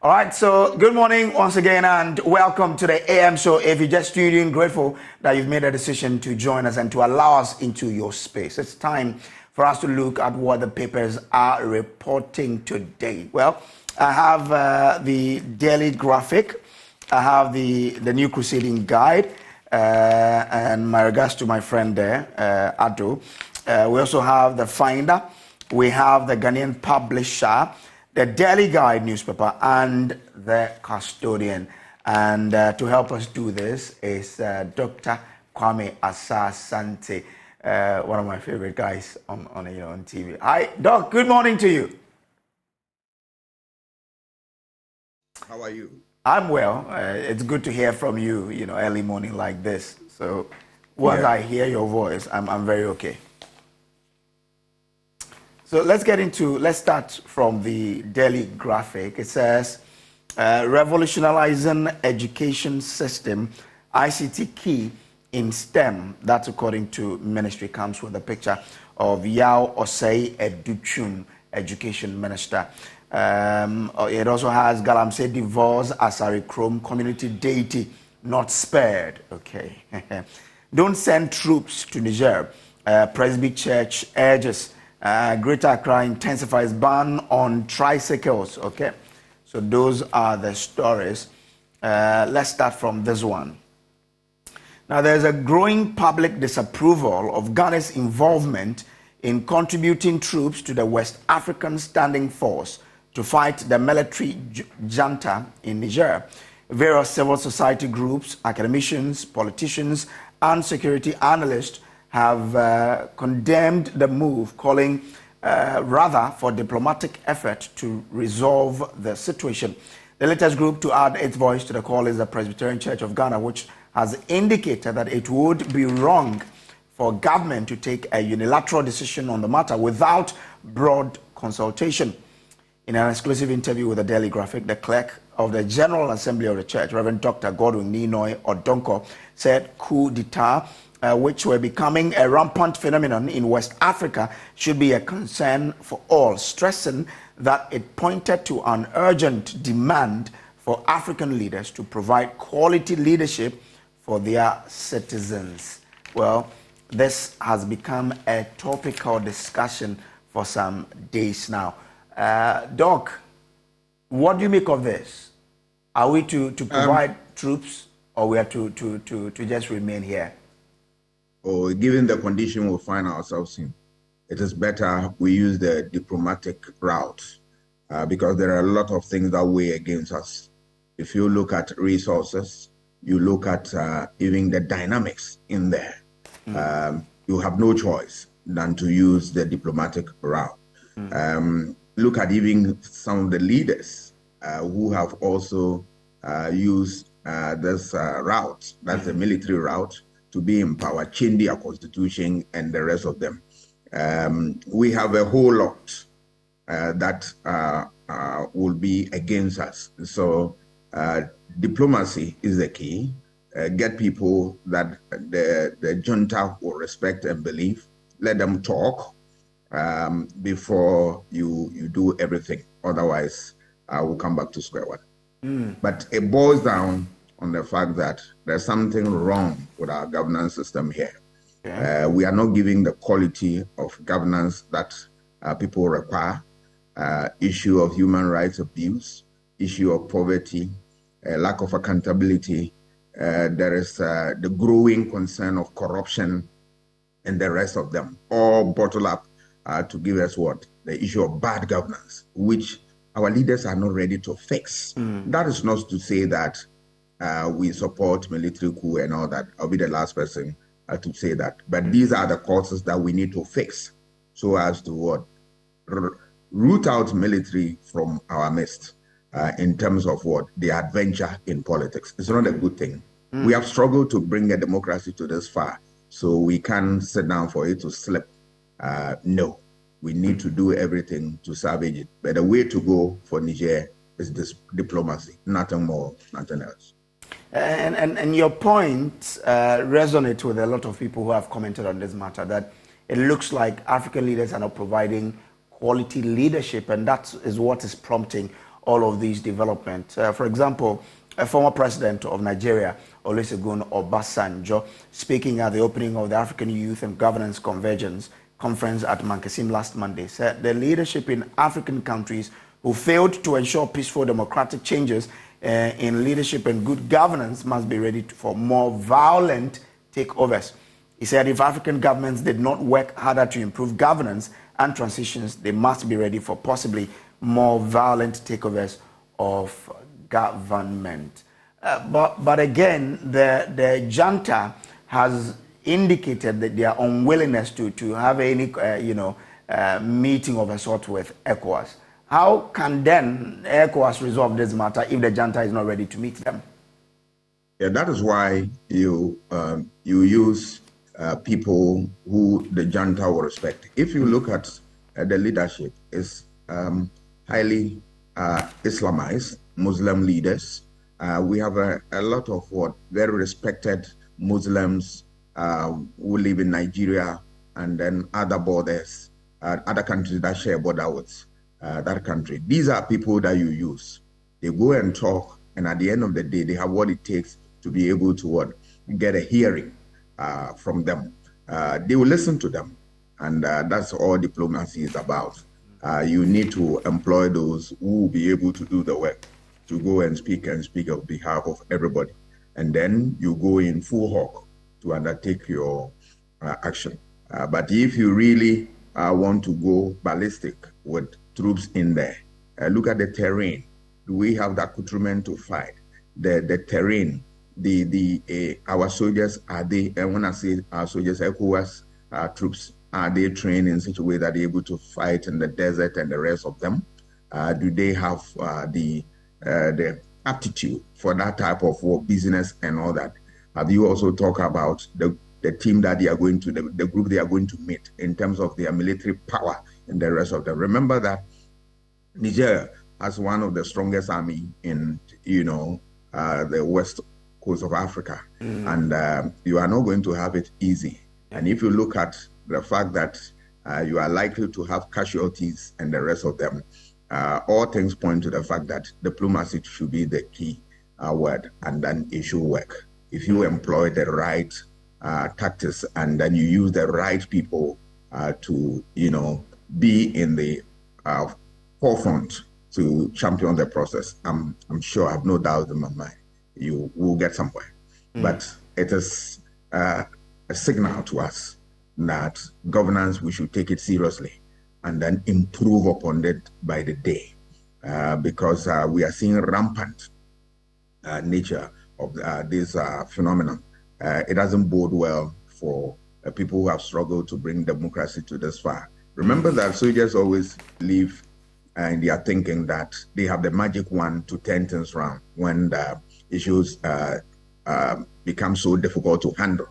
All right, so good morning once again and welcome to the AM show. If you just tuned in, grateful that you've made a decision to join us and to allow us into your space. It's time for us to look at what the papers are reporting today. Well, I have the Daily Graphic, I have the New Crusading Guide, and my regards to my friend there, Ado. We also have the Finder, we have the Ghanaian Publisher, the Daily Guide newspaper, and the Custodian. And to help us do this is Dr. Kwame Asah-Asante, one of my favorite guys on TV. Hi, Doc. Good morning to you. How are you? I'm well. It's good to hear from you. Early morning like this. So once I hear your voice, I'm very okay. So let's start from the Daily Graphic. It says, revolutionizing education system, ICT key in STEM. That's according to ministry, comes with a picture of Yao Osei Educhum, Education Minister. It also has Galamsey Divorce, Asari Chrome, community deity, not spared. Okay. Don't send troops to Niger. Presby Church urges Greater Accra intensifies ban on tricycles. Okay, so those are the stories. Let's start from this one. Now, there's a growing public disapproval of Ghana's involvement in contributing troops to the West African Standing Force to fight the military junta in Niger. Various civil society groups, academicians, politicians, and security analysts have condemned the move, calling rather for diplomatic effort to resolve the situation. The latest group to add its voice to the call is the Presby Church of Ghana, which has indicated that it would be wrong for government to take a unilateral decision on the matter without broad consultation. In an exclusive interview with the Daily Graphic, the clerk of the General Assembly of the Church, Reverend Dr. Godwin Ninoy Odonko, said coup d'etat, which were becoming a rampant phenomenon in West Africa, should be a concern for all, stressing that it pointed to an urgent demand for African leaders to provide quality leadership for their citizens. Well, this has become a topical discussion for some days now. Doc, what do you make of this? Are we to provide troops, or we are to just remain here? Or given the condition we find ourselves in, it is better we use the diplomatic route because there are a lot of things that weigh against us. If you look at resources, you look at even the dynamics in there, you have no choice than to use the diplomatic route. Look at even some of the leaders who have also used this route, that's the military route, to be in power, change their constitution and the rest of them. We have a whole lot that will be against us. So diplomacy is the key. Get people that the junta will respect and believe. Let them talk before you do everything. Otherwise, we'll come back to square one. But it boils down on the fact that there's something wrong with our governance system here. We are not giving the quality of governance that people require. Issue of human rights abuse, issue of poverty, lack of accountability. There is the growing concern of corruption and the rest of them, all bottled up to give us what? The issue of bad governance, which our leaders are not ready to fix. That is not to say that we support military coup and all that. I'll be the last person to say that. But these are the causes that we need to fix so as to what? Root out military from our midst in terms of what? The adventure in politics. It's not a good thing. We have struggled to bring a democracy to this far, so we can't sit down for it to slip. No, we need to do everything to salvage it. But the way to go for Niger is this diplomacy, nothing more, nothing else. And your point resonates with a lot of people who have commented on this matter, that it looks like African leaders are not providing quality leadership, and that is what is prompting all of these developments. For example, a former president of Nigeria, Olusegun Obasanjo, speaking at the opening of the African Youth and Governance Convergence Conference at Mankasim last Monday, said the leadership in African countries who failed to ensure peaceful democratic changes in leadership and good governance must be ready for more violent takeovers. He said if African governments did not work harder to improve governance and transitions, they must be ready for possibly more violent takeovers of government. But again, the junta has indicated that their unwillingness to have any meeting of a sort with ECOWAS. How can then ECOWAS resolve this matter if the junta is not ready to meet them? Yeah, that is why you use people who the junta will respect. If you look at the leadership, it's highly Islamized Muslim leaders. We have a lot of very respected Muslims who live in Nigeria and then other borders, other countries that share border with that country. These are people that you use. They go and talk, and at the end of the day, they have what it takes to be able to get a hearing from them. They will listen to them, and that's all diplomacy is about. You need to employ those who will be able to do the work, to go and speak on behalf of everybody. And then you go in full hawk to undertake your action. But if you really want to go ballistic with troops in there, look at the terrain. Do we have the accoutrement to fight? The terrain, our soldiers, are they, and when I say our soldiers, ECOWAS troops, are they trained in such a way that they're able to fight in the desert and the rest of them? Do they have the aptitude for that type of work, business and all that? Have you also talked about the team that they are going to, the group they are going to meet in terms of their military power and the rest of them? Remember that Niger has one of the strongest army in, the west coast of Africa. And you are not going to have it easy. And if you look at the fact that you are likely to have casualties and the rest of them, all things point to the fact that diplomacy should be the key word, and then it should work. If you employ the right tactics and then you use the right people to, be in the forefront to champion the process, I'm sure, I have no doubt in my mind, you will get somewhere. But it is a signal to us that governance, we should take it seriously and then improve upon it by the day, because we are seeing rampant nature of this phenomenon. It doesn't bode well for people who have struggled to bring democracy to this far. Remember that soldiers always live in their thinking that they have the magic wand to turn things around when the issues become so difficult to handle.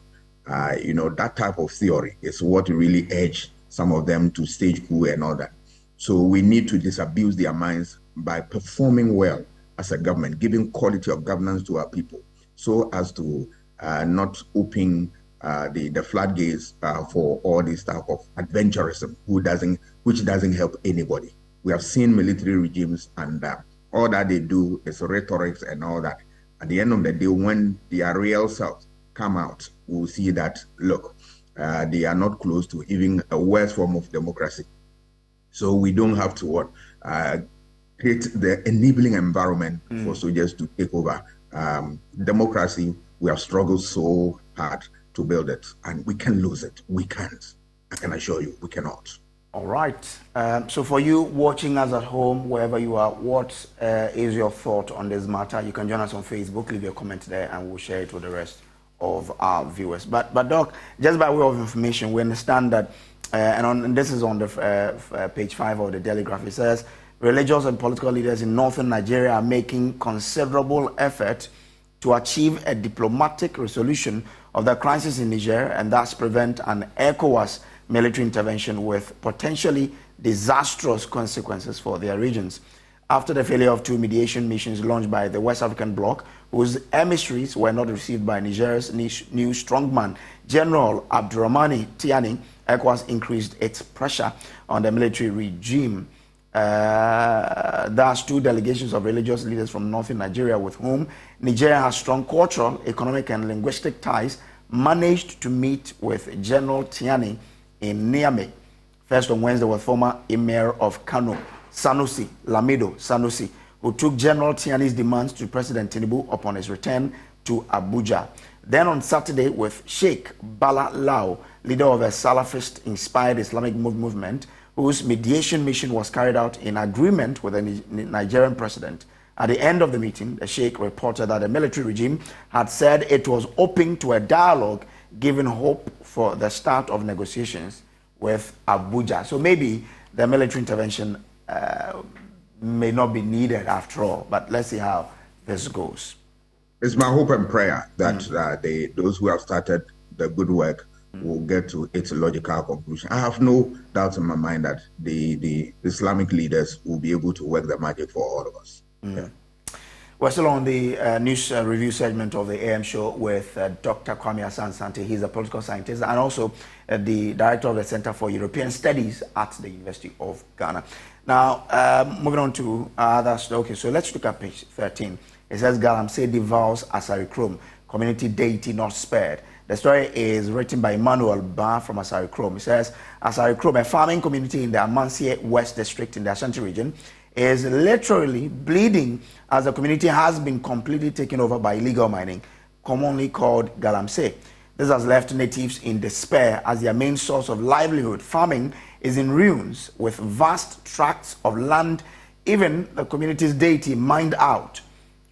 That type of theory is what really edged some of them to stage coup and all that. So we need to disabuse their minds by performing well as a government, giving quality of governance to our people, so as to not open the floodgates for all this type of adventurism, which doesn't help anybody. We have seen military regimes, and all that they do is rhetoric and all that. At the end of the day, when their real selves come out, we'll see that, look, they are not close to even a worse form of democracy. So we don't have to create the enabling environment for soldiers to take over. Democracy, we have struggled so hard to build it, and we can lose it. We can't. I can assure you, we cannot. All right. So for you watching us at home, wherever you are, what is your thought on this matter? You can join us on Facebook, leave your comment there, and we'll share it with the rest of our viewers. But Doc, just by way of information, we understand that, and this is on the page 5 of the Daily Graph, it says, religious and political leaders in northern Nigeria are making considerable effort to achieve a diplomatic resolution of the crisis in Niger and thus prevent an ECOWAS military intervention with potentially disastrous consequences for their regions. After the failure of 2 mediation missions launched by the West African Bloc, whose emissaries were not received by Niger's new strongman, General Abdurrahmani Tiani, ECOWAS increased its pressure on the military regime. That's two delegations of religious leaders from northern Nigeria with whom Nigeria has strong cultural, economic, and linguistic ties, managed to meet with General Tiani in Niamey. First on Wednesday with former Emir of Kano, Sanusi, Lamido Sanusi, who took General Tiani's demands to President Tinubu upon his return to Abuja. Then on Saturday with Sheikh Bala Lau, leader of a Salafist-inspired Islamic movement, whose mediation mission was carried out in agreement with the Nigerian president. At the end of the meeting, the Sheikh reported that the military regime had said it was open to a dialogue, giving hope for the start of negotiations with Abuja. So maybe the military intervention may not be needed after all, but let's see how this goes. It's my hope and prayer that those who have started the good work will get to its logical conclusion. I have no doubt in my mind that the Islamic leaders will be able to work the magic for all of us. Yeah. We're still on the news review segment of the AM show with Dr. Kwame Asante. He's a political scientist and also the director of the Center for European Studies at the University of Ghana. Now, moving on to other stories. Okay, so let's look at page 13. It says Galamsey devours Asari Krom, community deity not spared. The story is written by Emmanuel Ba from Asari Krom. It says Asari Krom, a farming community in the Amansie West District in the Ashanti region, is literally bleeding as the community has been completely taken over by illegal mining, commonly called Galamsey. This has left natives in despair as their main source of livelihood, farming, is in ruins with vast tracts of land, even the community's deity mined out.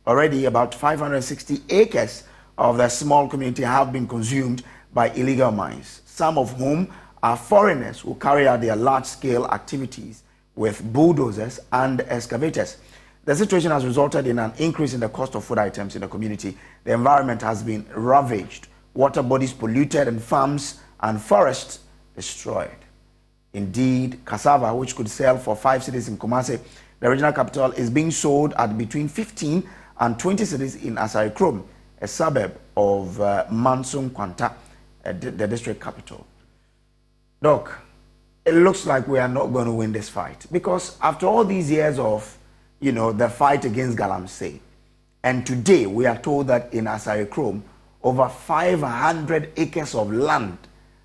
Already about 560 acres of the small community have been consumed by illegal mines, some of whom are foreigners who carry out their large-scale activities with bulldozers and excavators. The situation has resulted in an increase in the cost of food items in the community. The environment has been ravaged, water bodies polluted, and farms and forests destroyed. Indeed, cassava, which could sell for 5 cedis in Kumasi, the regional capital, is being sold at between 15 and 20 cedis in Asari Krom, a suburb of Mansung Kwanta, the district capital. Doc, it looks like we are not going to win this fight, because after all these years of, the fight against Galamsey, and today we are told that in Asari Krom, over 500 acres of land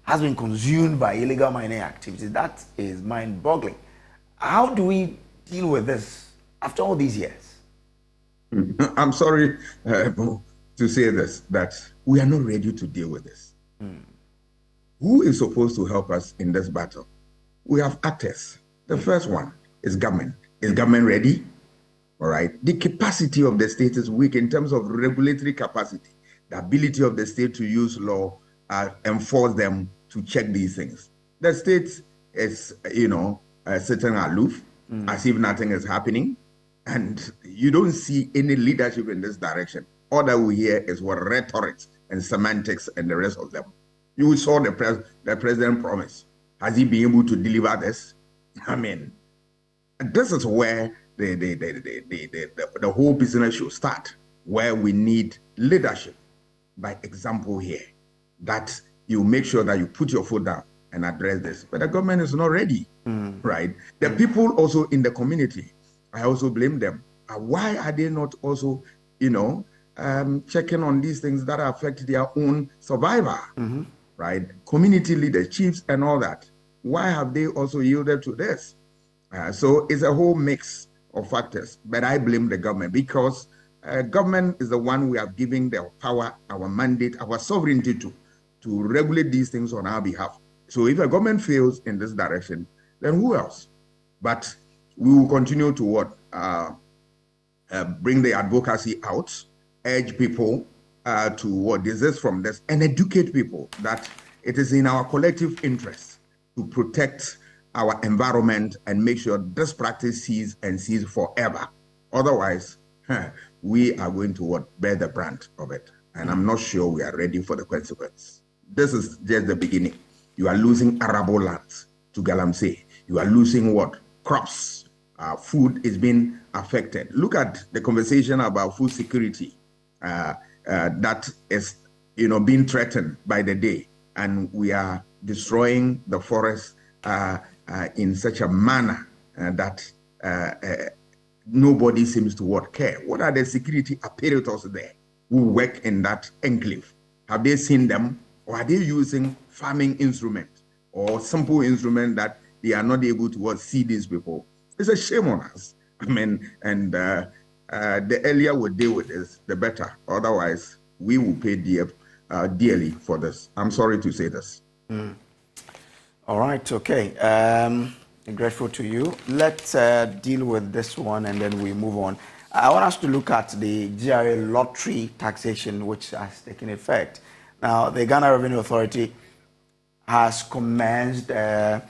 has been consumed by illegal mining activities. That is mind-boggling. How do we deal with this after all these years? I'm sorry to say this, that we are not ready to deal with this. Who is supposed to help us in this battle? We have actors. The first one is government. Is government ready? All right. The capacity of the state is weak in terms of regulatory capacity, the ability of the state to use law, enforce them, to check these things. The state is, sitting aloof, as if nothing is happening, and you don't see any leadership in this direction. All that we hear is what rhetoric and semantics and the rest of them. You saw the president promise. Has he been able to deliver this? I mean, this is where the whole business should start, where we need leadership by example here, that you make sure that you put your foot down and address this. But the government is not ready, right? The people also in the community, I also blame them. Why are they not also, checking on these things that affect their own survival, right? Community leaders, chiefs, and all that. Why have they also yielded to this? So it's a whole mix of factors. But I blame the government, because government is the one we have given the power, our mandate, our sovereignty to regulate these things on our behalf. So if a government fails in this direction, then who else? But we will continue to bring the advocacy out, urge people to desist from this, and educate people that it is in our collective interest to protect our environment and make sure this practice ceases and ceases forever. Otherwise, we are going to bear the brunt of it. And I'm not sure we are ready for the consequence. This is just the beginning. You are losing arable lands to Galamsey. You are losing crops. Food is being affected. Look at the conversation about food security that is, being threatened by the day, and we are destroying the forest in such a manner that nobody seems to care. What are the security apparatus there who work in that enclave? Have they seen them, or are they using farming instruments or simple instruments that they are not able to see these people? It's a shame on us. I mean, and the earlier we deal with this, the better. Otherwise, we will pay dearly for this. I'm sorry to say this. All right, okay. Grateful to you. Let's deal with this one and then we move on. I want us to look at the GRA lottery taxation which has taken effect. Now, the Ghana Revenue Authority has commenced the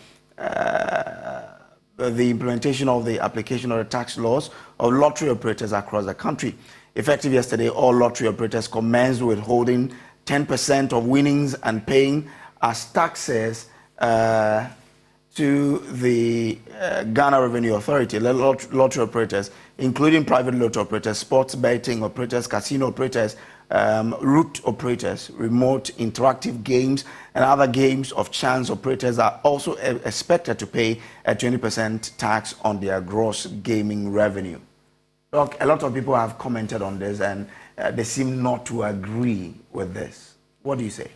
implementation of the application of the tax laws of lottery operators across the country. Effective yesterday, all lottery operators commenced withholding 10% of winnings and paying as taxes to the Ghana Revenue Authority. Lottery operators, including private lottery operators, sports betting operators, casino operators, route operators, remote interactive games, and other games of chance operators are also expected to pay a 20% tax on their gross gaming revenue. Look, a lot of people have commented on this and they seem not to agree with this. What do you say?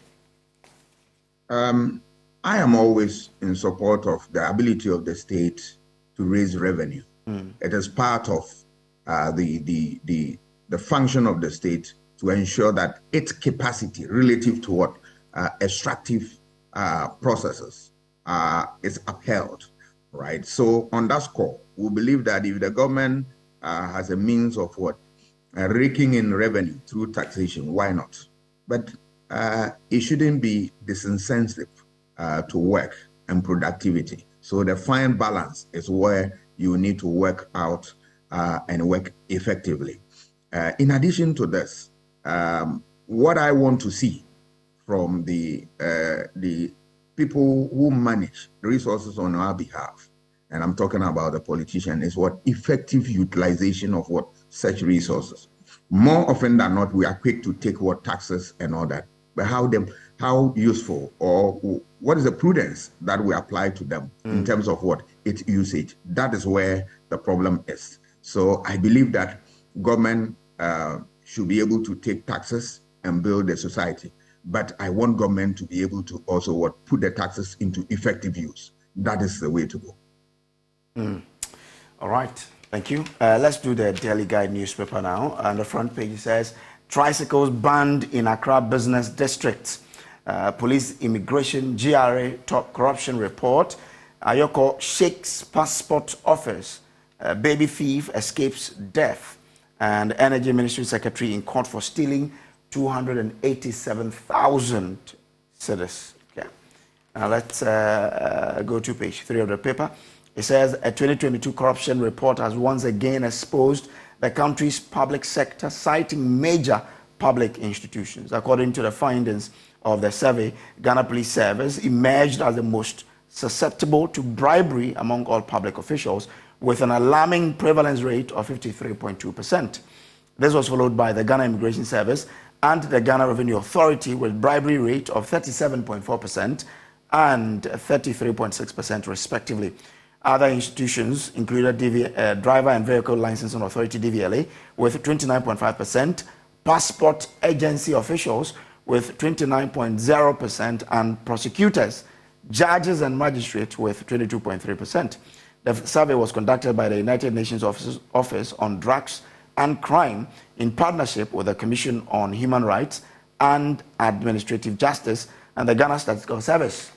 I am always in support of the ability of the state to raise revenue. It is part of the function of the state to ensure that its capacity relative to what extractive processes is upheld, right? So on that score, we believe that if the government has a means of raking in revenue through taxation, why not? But it shouldn't be disincentive to work and productivity. So the fine balance is where you need to work out and work effectively. In addition to this, what I want to see from the people who manage resources on our behalf, and I'm talking about the politician, is effective utilization of such resources. More often than not, we are quick to take taxes and all that, but how useful or what is the prudence that we apply to them in terms of its usage? That is where the problem is. So I believe that government should be able to take taxes and build a society. But I want government to be able to also put the taxes into effective use. That is the way to go. All right, thank you. Let's do the Daily Guide newspaper now. On the front page it says, tricycles banned in Accra business districts. Police Immigration GRA top corruption report. Ayoko shakes passport office. Baby thief escapes death. And Energy Ministry Secretary in court for stealing 287,000 cedis. Okay. Now let's go to page 3 of the paper. It says a 2022 corruption report has once again exposed the country's public sector, citing major public institutions. According to the findings of the survey, Ghana Police Service emerged as the most susceptible to bribery among all public officials, with an alarming prevalence rate of 53.2%. This was followed by the Ghana Immigration Service and the Ghana Revenue Authority with bribery rate of 37.4% and 33.6% respectively. Other institutions included Driver and Vehicle Licensing Authority DVLA with 29.5%, passport agency officials with 29.0%, and prosecutors, judges and magistrates with 22.3%. The survey was conducted by the United Nations Office on Drugs and Crime in partnership with the Commission on Human Rights and Administrative Justice and the Ghana Statistical Service.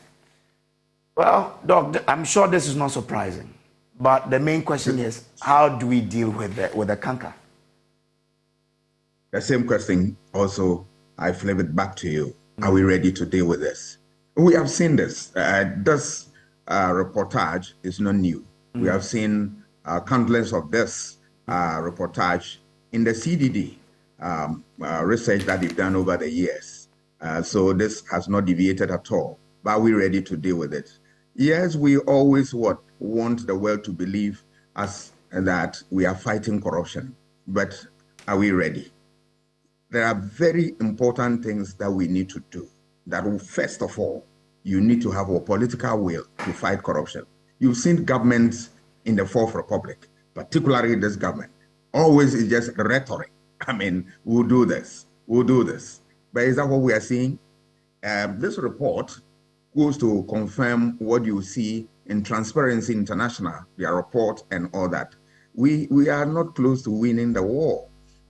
Well, Doc, I'm sure this is not surprising, but the main question is, how do we deal with the canker? The same question also, I flip it back to you. Are we ready to deal with this? We have seen this. This reportage is not new. We have seen countless of this reportage in the CDD research that they've done over the years. So this has not deviated at all. But are we ready to deal with it? Yes, we always want the world to believe us that we are fighting corruption. But are we ready? There are very important things that we need to do. That will, first of all, you need to have a political will to fight corruption. You've seen governments in the Fourth Republic, particularly this government. Always is just rhetoric. I mean, we'll do this, we'll do this. But is that what we are seeing? This report goes to confirm what you see in Transparency International, their report and all that. We are not close to winning the war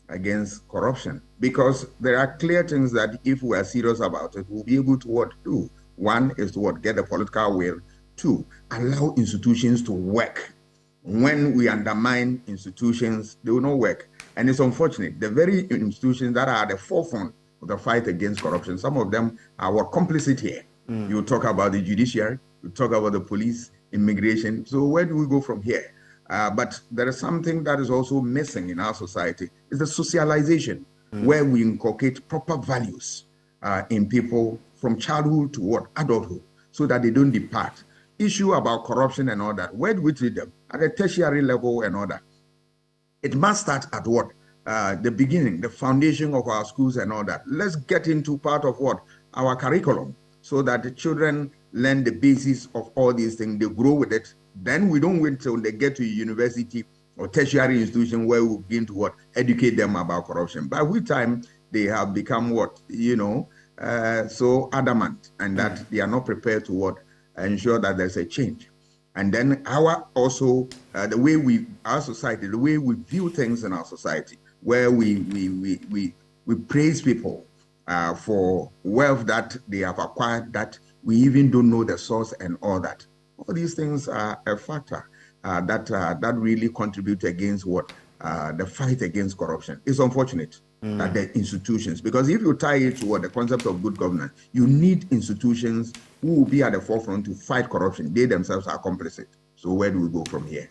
against corruption, because there are clear things that if we are serious about it, we'll be able to what do. One is to what, get the political will. Two, allow institutions to work. When we undermine institutions, they will not work. And it's unfortunate. The very institutions that are at the forefront of the fight against corruption, some of them are what, complicit here. You talk about the judiciary, you talk about the police, immigration. So where do we go from here? But there is something that is also missing in our society, is the socialization, where we inculcate proper values in people from childhood to what, adulthood, so that they don't depart. Issue about corruption and all that, where do we treat them? At a tertiary level and all that. It must start at what? The beginning, the foundation of our schools and all that. Let's get into part of what? Our curriculum, so that the children learn the basis of all these things, they grow with it. Then we don't wait till they get to a university or tertiary institution where we begin to what? Educate them about corruption. By which time they have become what? So adamant, and that they are not prepared to what? Ensure that there's a change. And then the way our society, the way we view things in our society, where we praise people for wealth that they have acquired, that we even don't know the source and all that. All these things are a factor that really contribute against what? The fight against corruption. It's unfortunate that the institutions, because if you tie it to what, the concept of good governance, you need institutions who will be at the forefront to fight corruption. They themselves are complicit. So where do we go from here?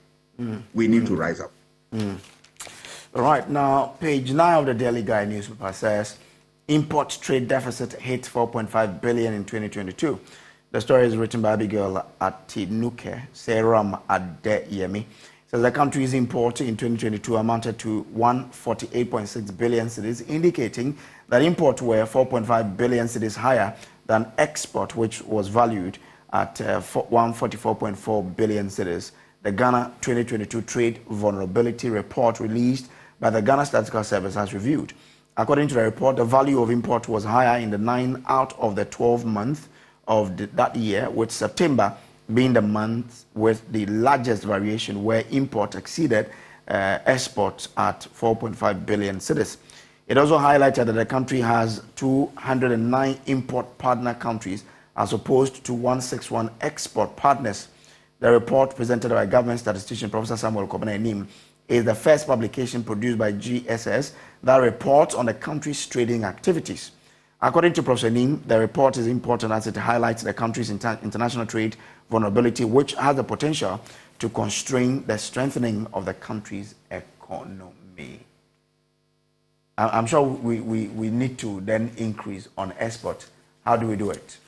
We need to rise up. All right, now page 9 of the Daily Guide newspaper says, import trade deficit hit 4.5 billion in 2022. The story is written by Abigail Atinuke Seram Adeyemi. Says the country's import in 2022 amounted to 148.6 billion cedis, indicating that import were 4.5 billion cedis higher than export, which was valued at 144.4 billion cedis. The Ghana 2022 Trade Vulnerability Report released by the Ghana Statistical Service has reviewed. According to the report, the value of import was higher in the 9 out of the 12 months of that year, with September being the month with the largest variation, where import exceeded exports at 4.5 billion cedis. It also highlighted that the country has 209 import partner countries as opposed to 161 export partners. The report presented by government statistician Professor Samuel Kobena is the first publication produced by GSS that reports on the country's trading activities. According to Professor Nim, the report is important as it highlights the country's international trade vulnerability, which has the potential to constrain the strengthening of the country's economy. I'm sure we need to then increase on export. How do we do it?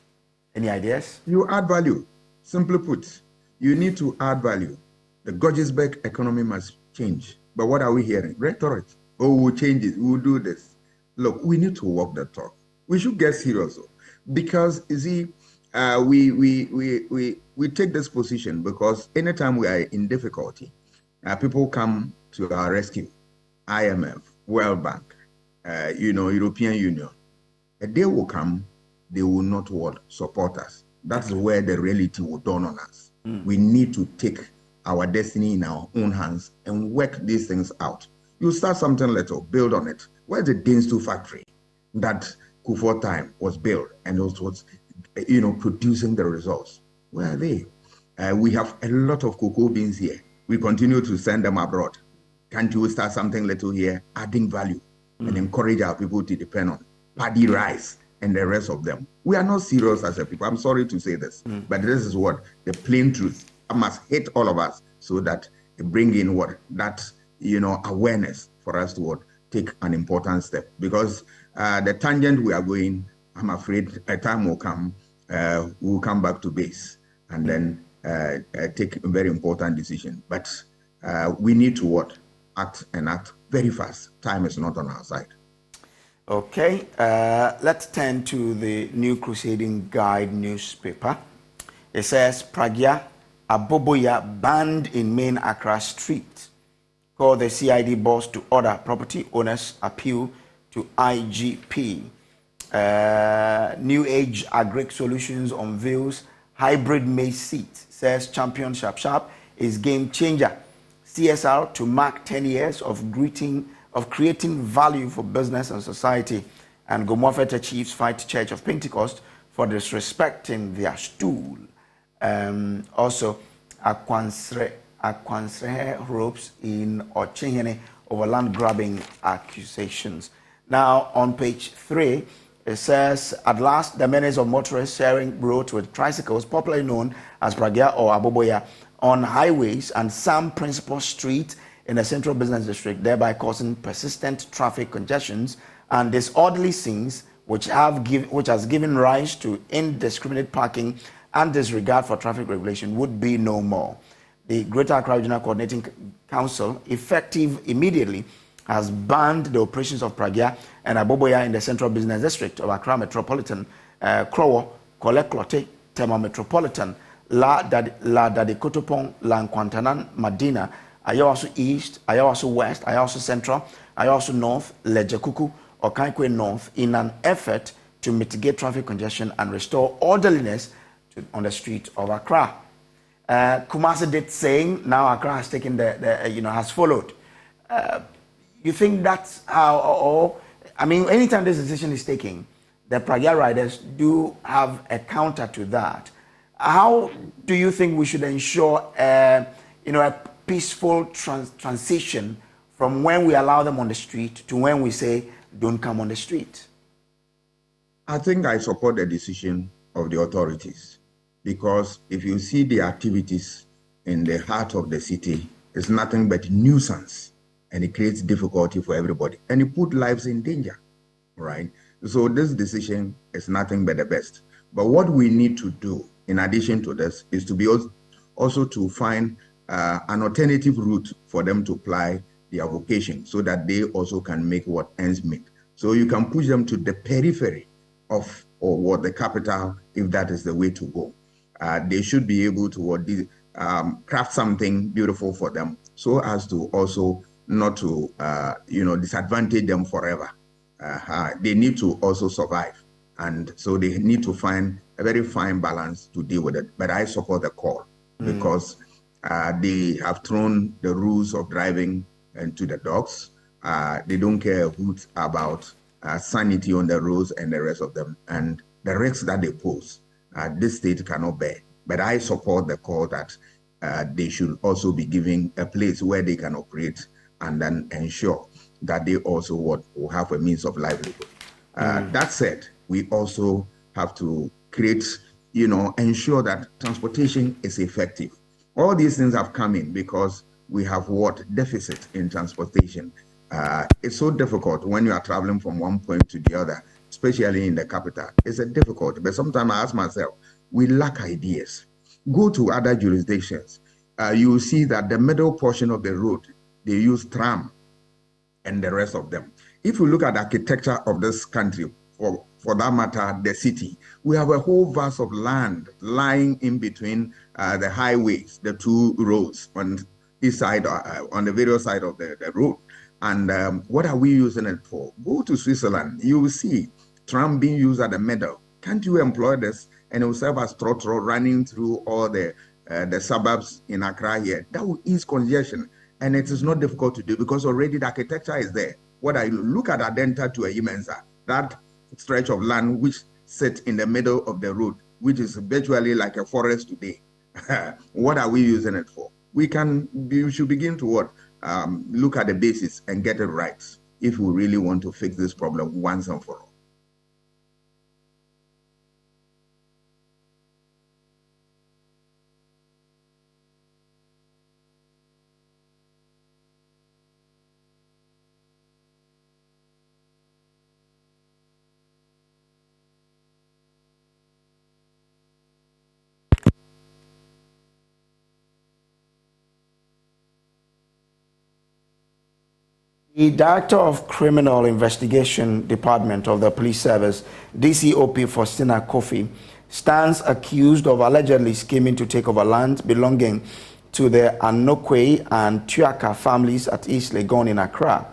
Any ideas? You add value. Simply put, you need to add value. The Georgesburg economy must change. But what are we hearing? Rhetoric. Oh, we'll change it. We'll do this. Look, we need to walk the talk. We should get serious, because you see, we take this position because anytime we are in difficulty, people come to our rescue. IMF, World Bank, European Union. A day will come, they will not support us. That's where the reality will dawn on us. We need to take our destiny in our own hands and work these things out. You start something little, build on it. Where's the Danes 2 factory that Kufuor time was built and was producing the results? Where are they? We have a lot of cocoa beans here. We continue to send them abroad. Can't you start something little here, adding value and encourage our people to depend on paddy rice and the rest of them? We are not serious as a people. I'm sorry to say this, but this is what the plain truth. I must hit all of us so that bring in awareness for us to take an important step. Because the tangent we are going, I'm afraid a time will come, we'll come back to base and then take a very important decision. But we need to act very fast. Time is not on our side. Okay, let's turn to the New Crusading Guide newspaper. It says Pragya Aboboya banned in main Accra street. Call the CID boss to order property owners appeal to IGP. New Age Agric Solutions unveils hybrid maize seed, says Champion Sharp Sharp is game changer. CSR to mark 10 years of creating value for business and society. And Gomofete Chiefs fight Church of Pentecost for disrespecting their stool. Also, Akwansre ropes in Ochihene over land grabbing accusations. Now, on page 3, it says, at last, the menace of motorists sharing roads with tricycles, popularly known as Pragya or Aboboya, on highways and some principal street in the central business district, thereby causing persistent traffic congestions and disorderly scenes, which has given rise to indiscriminate parking and disregard for traffic regulation, would be no more. The Greater Accra Regional Coordinating Council, effective immediately, has banned the operations of Pragya and Aboboya in the Central Business District of Accra Metropolitan, Krowo, Koleklote, Tema Metropolitan, La Dadikotopong, La Nkwantanan, Madina, Ayawaso East, Ayawaso West, Ayawaso Central, Ayawaso North, Lejekuku, Okankwe North, in an effort to mitigate traffic congestion and restore orderliness on the street of Accra. Kumasi did saying now Accra has taken has followed. You think that's how, or I mean, anytime this decision is taken, the Pragya riders do have a counter to that. How do you think we should ensure, a peaceful transition from when we allow them on the street to when we say don't come on the street? I think I support the decision of the authorities, because if you see the activities in the heart of the city, it's nothing but nuisance, and it creates difficulty for everybody, and it puts lives in danger, right? So this decision is nothing but the best. But what we need to do, in addition to this, is to be also to find an alternative route for them to apply their vocation, so that they also can make what ends meet. So you can push them to the periphery of or the capital, if that is the way to go. They should be able to craft something beautiful for them, so as to also not to disadvantage them forever. They need to also survive, and so they need to find a very fine balance to deal with it. But I support the call, because they have thrown the rules of driving into the dogs. They don't care a hoot about sanity on the roads and the rest of them, and the risks that they pose. This state cannot bear. But I support the call that they should also be given a place where they can operate, and then ensure that they also will have a means of livelihood. That said, we also have to create, ensure that transportation is effective. All these things have come in because we have deficit in transportation. It's so difficult when you are traveling from one point to the other, especially in the capital. It's a difficult, but sometimes I ask myself, we lack ideas. Go to other jurisdictions. You will see that the middle portion of the road, they use tram and the rest of them. If you look at the architecture of this country, for that matter, the city, we have a whole vast of land lying in between the highways, the two roads on this side, on the various side of the road. And what are we using it for? Go to Switzerland, you will see tram being used at the middle. Can't you employ this? And it will serve as trotro running through all the suburbs in Accra here. That will ease congestion. And it is not difficult to do, because already the architecture is there. What I look at Adenta to Imensa, that stretch of land which sits in the middle of the road, which is virtually like a forest today. What are we using it for? We should begin to look at the basis and get it right, if we really want to fix this problem once and for all. The Director of Criminal Investigation Department of the Police Service, DCOP Faustina Kofi, stands accused of allegedly scheming to take over land belonging to the Anokwe and Tuaka families at East Legon in Accra.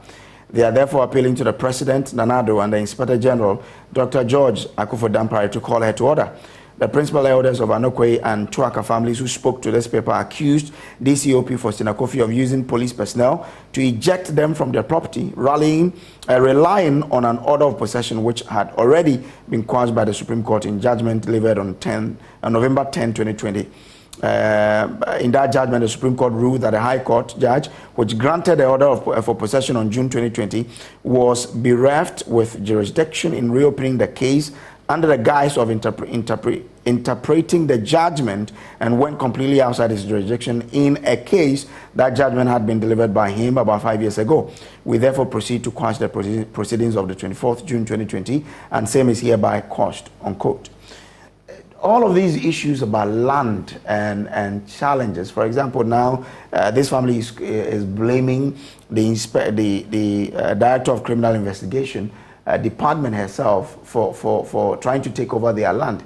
They are therefore appealing to the President, Nana Addo, and the Inspector General, Dr. George Akufo-Dampare, to call her to order. The principal elders of Anokwe and Tuaka families who spoke to this paper accused DCOP Faustina Kofi of using police personnel to eject them from their property, relying on an order of possession which had already been quashed by the Supreme Court in judgment delivered on November 10, 2020. In that judgment, the Supreme Court ruled that a High Court judge, which granted the order for possession on June 2020, was bereft with jurisdiction in reopening the case under the guise of interpreting the judgment, and went completely outside his jurisdiction in a case that judgment had been delivered by him about 5 years ago. We therefore proceed to quash the proceedings of the 24th June 2020, and same is hereby quashed, unquote. All of these issues about land and challenges. For example, now this family is blaming the Director of Criminal Investigation department herself for trying to take over their land.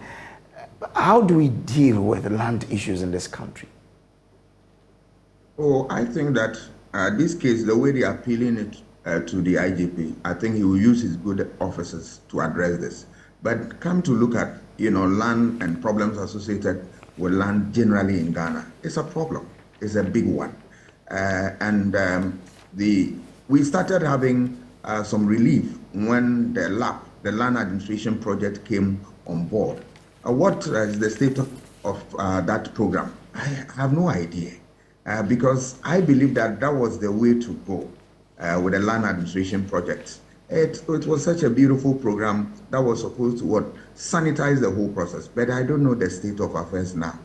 How do we deal with land issues in this country? Oh, I think that this case, the way they are appealing it to the IGP, I think he will use his good officers to address this. But come to look at, land and problems associated with land generally in Ghana, it's a problem. It's a big one. We started having some relief when the LAP, the Land Administration Project, came on board. What is the state of that program? I have no idea, because I believe that was the way to go with the Land Administration Project. It was such a beautiful program that was supposed to sanitize the whole process, but I don't know the state of affairs now.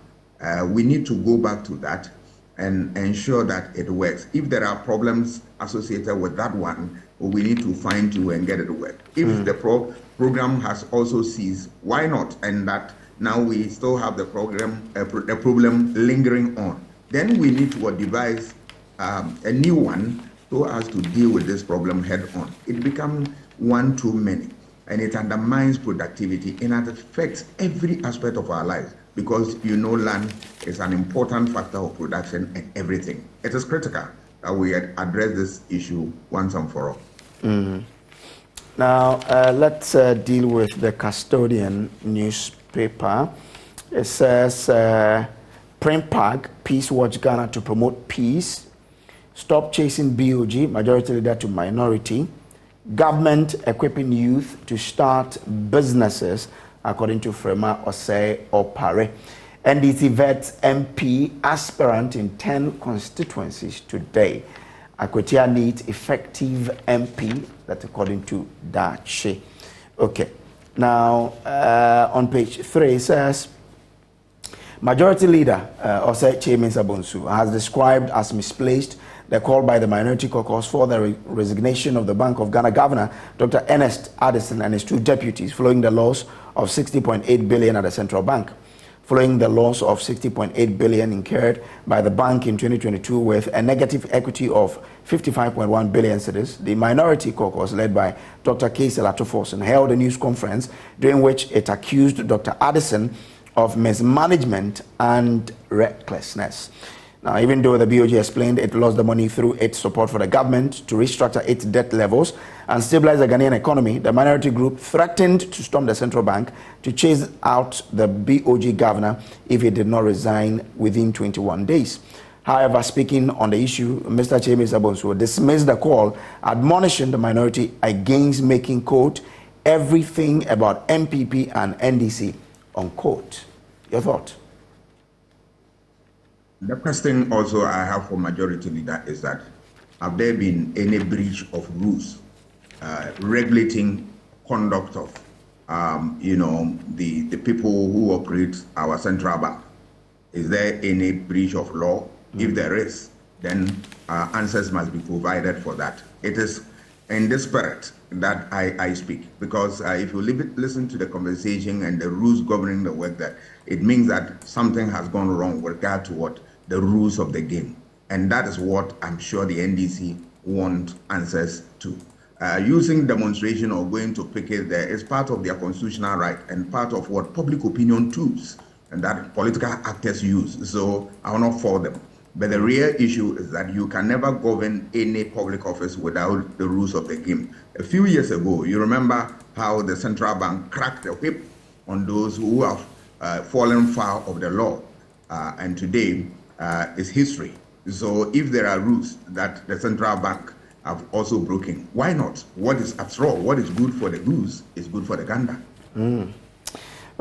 We need to go back to that and ensure that it works. If there are problems associated with that one, we need to fine-tune and get it to work. If the program has also ceased, why not? And that now we still have the problem lingering on. Then we need to devise a new one so as to deal with this problem head on. It becomes one too many, and it undermines productivity, and it affects every aspect of our lives, because land is an important factor of production and everything. It is critical that we address this issue once and for all. Now, let's deal with the Custodian newspaper. It says, Print Park, Peace Watch Ghana to promote peace. Stop chasing BOG, majority leader to minority. Government equipping youth to start businesses, according to Frema Osei Opare. NDC vets MP aspirant in 10 constituencies today. Akwetia needs effective MP, that's according to Dache. Okay, now on page 3 it says, Majority Leader Osei Kyei-Mensah-Bonsu has described as misplaced the call by the Minority Caucus for the resignation of the Bank of Ghana Governor, Dr. Ernest Addison, and his two deputies, following the loss of 60.8 billion at the central bank. Following the loss of 60.8 billion incurred by the bank in 2022 with a negative equity of 55.1 billion cedis, the Minority Caucus, led by Dr. Casey Latofoson, held a news conference during which it accused Dr. Addison of mismanagement and recklessness. Now, even though the BOG explained it lost the money through its support for the government to restructure its debt levels and stabilize the Ghanaian economy, the minority group threatened to storm the central bank to chase out the BOG governor if he did not resign within 21 days. However, speaking on the issue, Mr. Kyei-Mensah-Bonsu dismissed the call, admonishing the minority against making, quote, everything about MPP and NDC, unquote. Your thought? The question also I have for Majority Leader is that, have there been any breach of rules regulating conduct of, the people who operate our central bank? Is there any breach of law? If there is, then answers must be provided for that. It is in this spirit that I speak, because if you listen to the conversation and the rules governing the work, that it means that something has gone wrong with regard to what the rules of the game, and that is what I'm sure the NDC want answers to. using demonstration or going to picket there is part of their constitutional right and part of what public opinion tools and that political actors use. So I will not fault them. But the real issue is that you can never govern any public office without the rules of the game. A few years ago, you remember how the central bank cracked the whip on those who have fallen foul of the law. And today is history. So if there are rules that the central bank have also broken, why not? After all, what is good for the goose is good for the gander.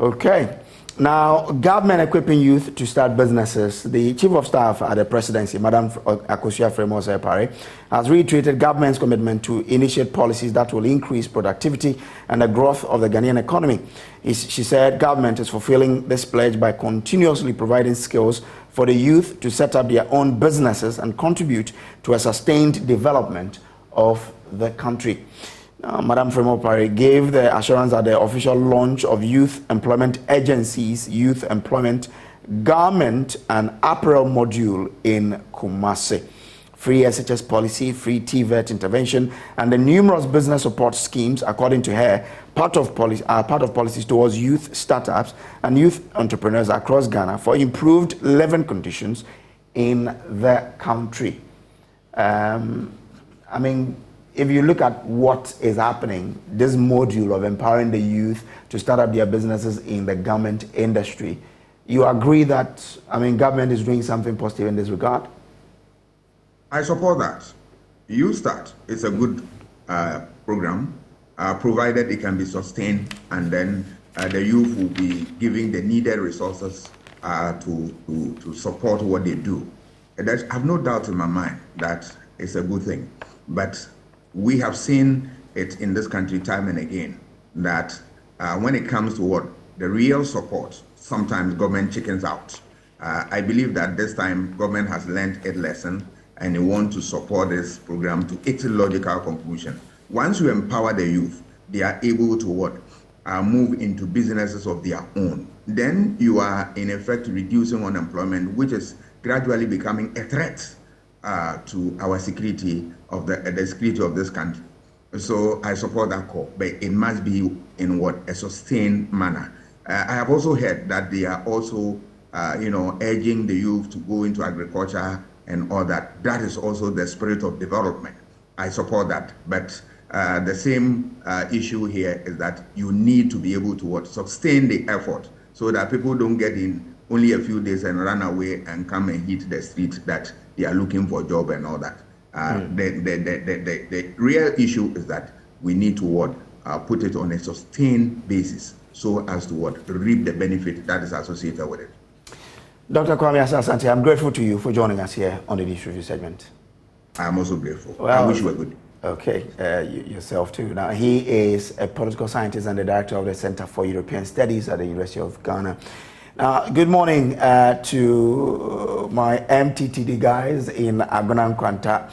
Okay. Now, government equipping youth to start businesses. The Chief of Staff at the Presidency, Madam Akosua Fremo-Separe, has reiterated government's commitment to initiate policies that will increase productivity and the growth of the Ghanaian economy. She said government is fulfilling this pledge by continuously providing skills for the youth to set up their own businesses and contribute to a sustained development of the country. Madam Fremo-Separe gave the assurance at the official launch of Youth Employment Agency's Youth Employment Garment and Apparel module in Kumasi. Free SHS policy, free TVET intervention, and the numerous business support schemes, according to her, are part of policies towards youth startups and youth entrepreneurs across Ghana for improved living conditions in the country. If you look at what is happening, this module of empowering the youth to start up their businesses in the garment industry, you agree that, government is doing something positive in this regard? I support that. Youth Start is a good program, provided it can be sustained, and then the youth will be giving the needed resources to support what they do. I have no doubt in my mind that it's a good thing. But we have seen it in this country time and again that when it comes to what the real support, sometimes government chickens out. I believe that this time government has learned its lesson and they want to support this program to its logical conclusion. Once you empower the youth, they are able to move into businesses of their own. Then you are in effect reducing unemployment, which is gradually becoming a threat to our security of the security of this country. So I support that call, but it must be in a sustained manner. I have also heard that they are also, urging the youth to go into agriculture and all that. That is also the spirit of development. I support that, but the same issue here is that you need to be able to sustain the effort so that people don't get in only a few days and run away and come and hit the street that they are looking for a job and all that. The real issue is that we need to put it on a sustained basis so as to reap the benefit that is associated with it. Dr. Kwame Asante, I'm grateful to you for joining us here on the News Review segment. I'm also grateful. Well, I wish you were good. Okay, yourself too. Now, he is a political scientist and the director of the Center for European Studies at the University of Ghana. Good morning to my MTTD guys in Agona Nkwanta,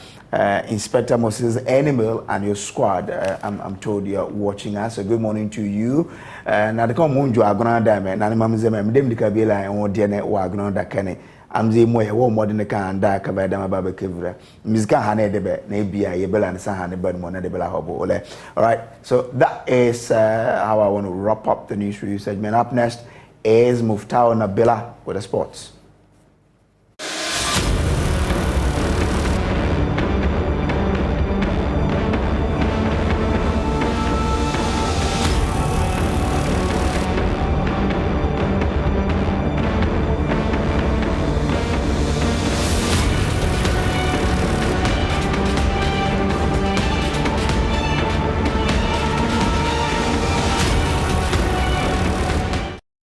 Inspector Moses Animal and your squad. I'm told you're watching us, so good morning to you. Now, the come to Agona Diamond, and I'm dem Kabila and Diane Wagner Dakane. I'm the more than the can dark by Dama Baba Kivra. Miska Hane debe, Nebia, Yebel and Sahane Bedmon, de Bella Hobo. All right, so that is how I want to wrap up the news review segment. Up next is Muftao Nabila with the sports.